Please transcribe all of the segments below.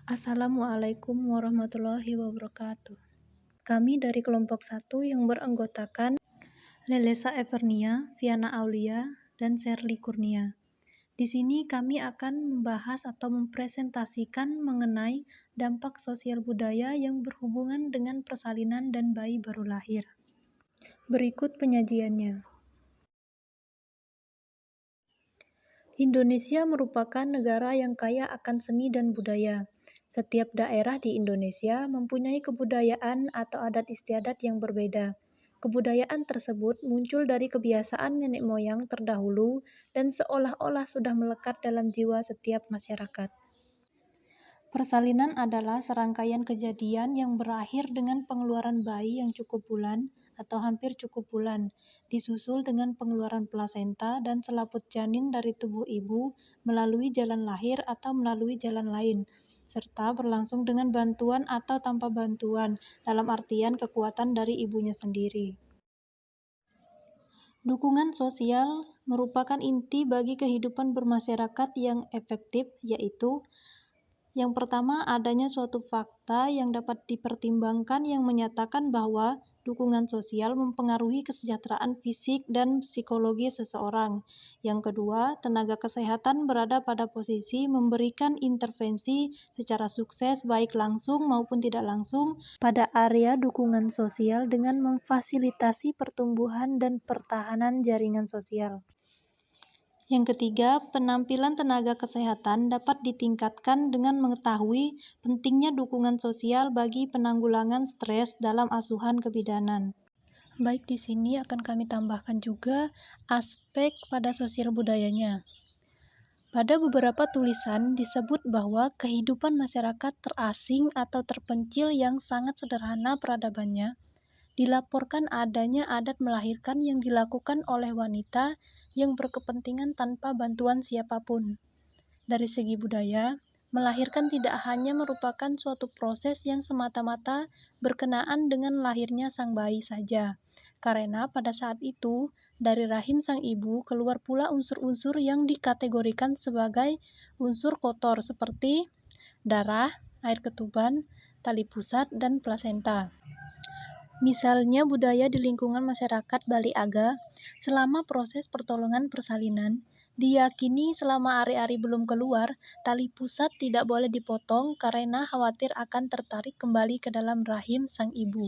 Assalamualaikum warahmatullahi wabarakatuh. Kami dari kelompok 1 yang beranggotakan Lelesa Evernia, Viana Aulia, dan Sherly Kurnia. Di sini kami akan membahas atau mempresentasikan mengenai dampak sosial budaya yang berhubungan dengan persalinan dan bayi baru lahir. Berikut penyajiannya. Indonesia merupakan negara yang kaya akan seni dan budaya. Setiap daerah di Indonesia mempunyai kebudayaan atau adat istiadat yang berbeda. Kebudayaan tersebut muncul dari kebiasaan nenek moyang terdahulu dan seolah-olah sudah melekat dalam jiwa setiap masyarakat. Persalinan adalah serangkaian kejadian yang berakhir dengan pengeluaran bayi yang cukup bulan atau hampir cukup bulan, disusul dengan pengeluaran plasenta dan selaput janin dari tubuh ibu melalui jalan lahir atau melalui jalan lain, serta berlangsung dengan bantuan atau tanpa bantuan, dalam artian kekuatan dari ibunya sendiri. Dukungan sosial merupakan inti bagi kehidupan bermasyarakat yang efektif, yaitu yang pertama, adanya suatu fakta yang dapat dipertimbangkan yang menyatakan bahwa dukungan sosial mempengaruhi kesejahteraan fisik dan psikologi seseorang. Yang kedua, tenaga kesehatan berada pada posisi memberikan intervensi secara sukses baik langsung maupun tidak langsung pada area dukungan sosial dengan memfasilitasi pertumbuhan dan pertahanan jaringan sosial. Yang ketiga, penampilan tenaga kesehatan dapat ditingkatkan dengan mengetahui pentingnya dukungan sosial bagi penanggulangan stres dalam asuhan kebidanan. Baik, di sini akan kami tambahkan juga aspek pada sosial budayanya. Pada beberapa tulisan disebut bahwa kehidupan masyarakat terasing atau terpencil yang sangat sederhana peradabannya, dilaporkan adanya adat melahirkan yang dilakukan oleh wanita yang berkepentingan tanpa bantuan siapapun. Dari segi budaya, melahirkan tidak hanya merupakan suatu proses yang semata-mata berkenaan dengan lahirnya sang bayi saja, karena pada saat itu, dari rahim sang ibu keluar pula unsur-unsur yang dikategorikan sebagai unsur kotor seperti darah, air ketuban, tali pusat, dan plasenta. Misalnya budaya di lingkungan masyarakat Bali Aga, selama proses pertolongan persalinan, diyakini selama ari-ari belum keluar, tali pusat tidak boleh dipotong karena khawatir akan tertarik kembali ke dalam rahim sang ibu.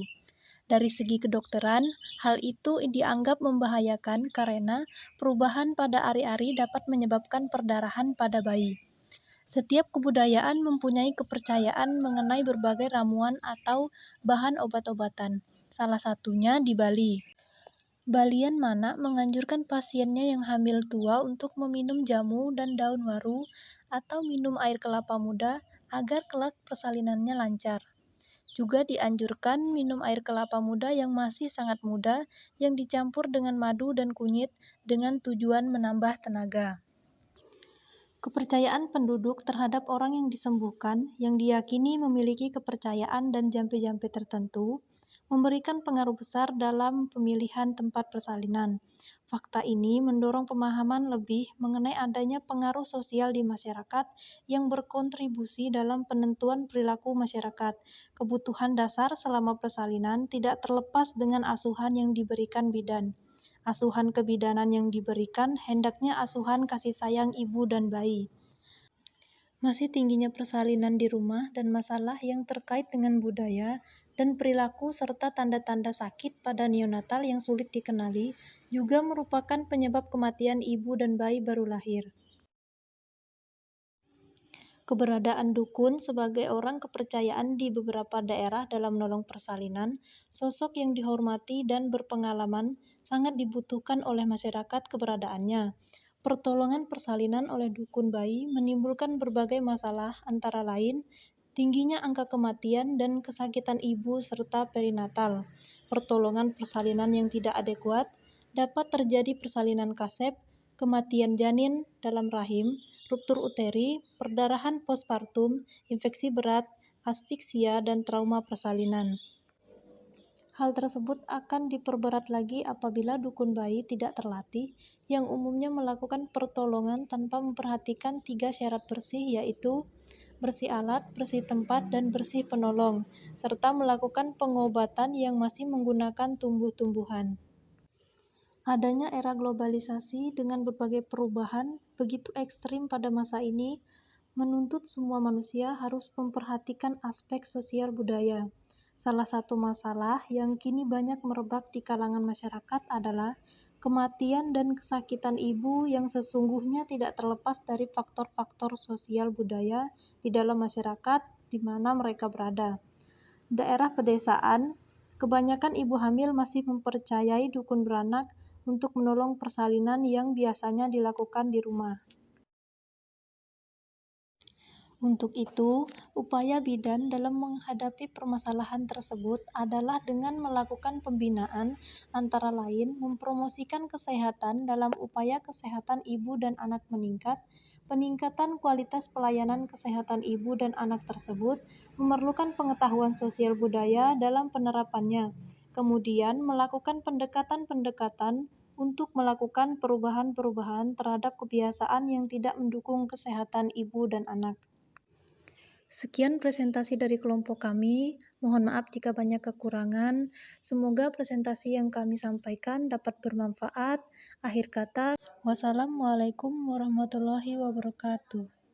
Dari segi kedokteran, hal itu dianggap membahayakan karena perubahan pada ari-ari dapat menyebabkan perdarahan pada bayi. Setiap kebudayaan mempunyai kepercayaan mengenai berbagai ramuan atau bahan obat-obatan. Salah satunya di Bali. Balian Mana menganjurkan pasiennya yang hamil tua untuk meminum jamu dan daun waru atau minum air kelapa muda agar kelak persalinannya lancar. Juga dianjurkan minum air kelapa muda yang masih sangat muda yang dicampur dengan madu dan kunyit dengan tujuan menambah tenaga. Kepercayaan penduduk terhadap orang yang disembuhkan yang diyakini memiliki kepercayaan dan jampi-jampi tertentu memberikan pengaruh besar dalam pemilihan tempat persalinan. Fakta ini mendorong pemahaman lebih mengenai adanya pengaruh sosial di masyarakat yang berkontribusi dalam penentuan perilaku masyarakat. Kebutuhan dasar selama persalinan tidak terlepas dengan asuhan yang diberikan bidan. Asuhan kebidanan yang diberikan hendaknya asuhan kasih sayang ibu dan bayi. Masih tingginya persalinan di rumah dan masalah yang terkait dengan budaya dan perilaku serta tanda-tanda sakit pada neonatal yang sulit dikenali juga merupakan penyebab kematian ibu dan bayi baru lahir. Keberadaan dukun sebagai orang kepercayaan di beberapa daerah dalam menolong persalinan, sosok yang dihormati dan berpengalaman sangat dibutuhkan oleh masyarakat keberadaannya. Pertolongan persalinan oleh dukun bayi menimbulkan berbagai masalah antara lain tingginya angka kematian dan kesakitan ibu serta perinatal. Pertolongan persalinan yang tidak adekuat dapat terjadi persalinan kasep, kematian janin dalam rahim, ruptur uteri, perdarahan postpartum, infeksi berat, asfiksia, dan trauma persalinan. Hal tersebut akan diperberat lagi apabila dukun bayi tidak terlatih, yang umumnya melakukan pertolongan tanpa memperhatikan 3 syarat bersih, yaitu bersih alat, bersih tempat, dan bersih penolong, serta melakukan pengobatan yang masih menggunakan tumbuh-tumbuhan. Adanya era globalisasi dengan berbagai perubahan begitu ekstrim pada masa ini menuntut semua manusia harus memperhatikan aspek sosial budaya. Salah satu masalah yang kini banyak merebak di kalangan masyarakat adalah kematian dan kesakitan ibu yang sesungguhnya tidak terlepas dari faktor-faktor sosial budaya di dalam masyarakat di mana mereka berada. Daerah pedesaan, kebanyakan ibu hamil masih mempercayai dukun beranak untuk menolong persalinan yang biasanya dilakukan di rumah. Untuk itu, upaya bidan dalam menghadapi permasalahan tersebut adalah dengan melakukan pembinaan, antara lain mempromosikan kesehatan dalam upaya kesehatan ibu dan anak meningkat. Peningkatan kualitas pelayanan kesehatan ibu dan anak tersebut memerlukan pengetahuan sosial budaya dalam penerapannya, kemudian melakukan pendekatan-pendekatan untuk melakukan perubahan-perubahan terhadap kebiasaan yang tidak mendukung kesehatan ibu dan anak. Sekian presentasi dari kelompok kami. Mohon maaf jika banyak kekurangan. Semoga presentasi yang kami sampaikan dapat bermanfaat. Akhir kata, wassalamualaikum warahmatullahi wabarakatuh.